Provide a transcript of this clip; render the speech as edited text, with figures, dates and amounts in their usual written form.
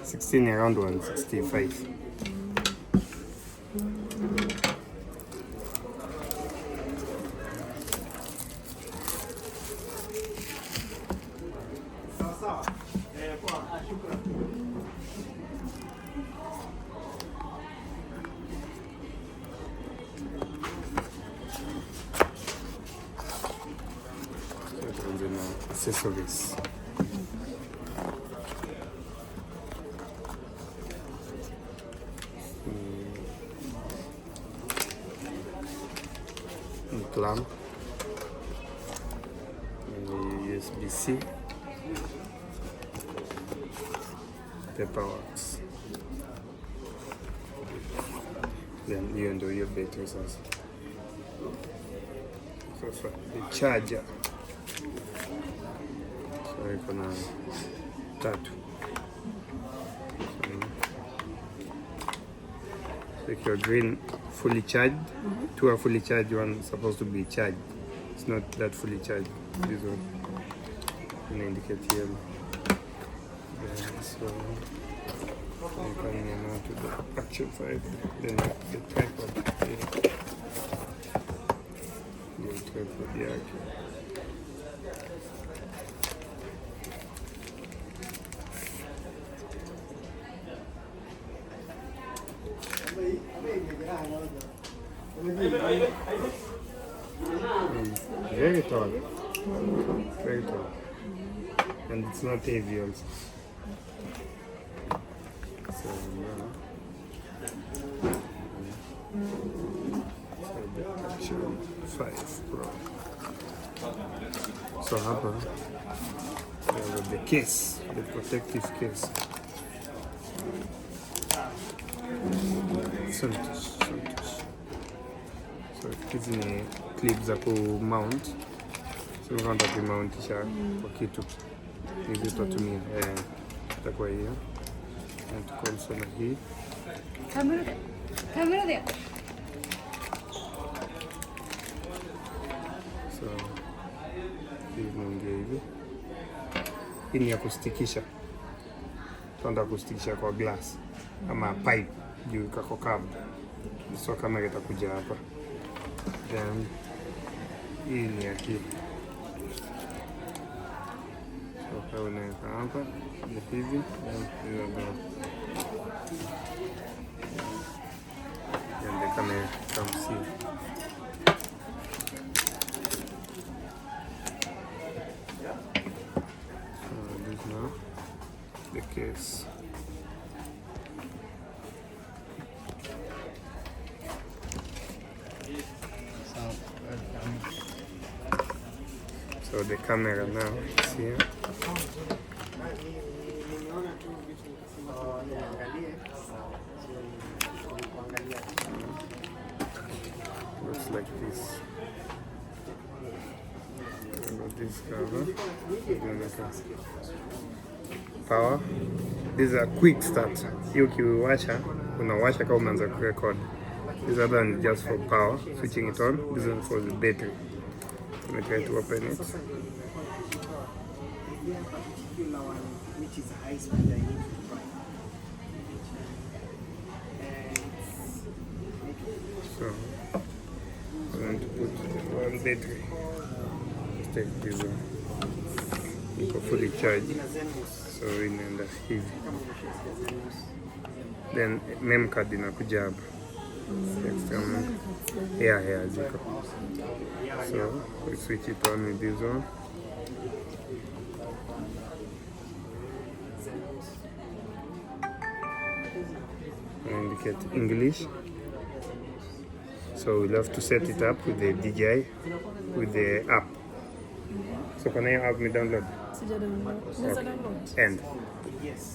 16 around 165. Accessories. Clamp and the USB-C, paperworks, then you do your batteries also. So the charger, so you can tatu. So if you're green fully charged, two are fully charged, one is supposed to be charged. It's not that fully charged. This one can indicate here. So you can now to the Action 5, then the tripod here. The tripod here. Very tall, very tall, and it's not heavy also. So the Action 5 Pro. So hapa the case, the protective case. Santos. So hizi ni clips za ku-mount. So unataka ku-mountisha kwa kitu. Hizi tutatumia itakuwa hiyo. And tuko na hii. Kamera there. So hii mwingine hivi. Hii ni ya kustikisha. Tunataka kustikisha kwa glass ama pipe juu kako curved. So kamera itakuja hapa. Then hii ni ya hii. So kwa unaweka hapa ni hivi, and the camera comes here. So this now the case. So the camera now is here. Looks like this. Got this cover. Power. This is a quick start. You ukiwasha, unawasha kama umeanza kurecord. This other one is just for power, switching it on. This one for the battery. Let me try to open it. Which is high speed I need to buy. So I'm going to put one battery. Let's take this one. Iko fully charged. So inaenda hivi. Then mem card inakuja hapa. Extra mem. Yeah, ziko. So we switch it on with this one. Indicate English. So we'll have to set it up with the DJI, with the app. So can I have me download? Okay. And yes.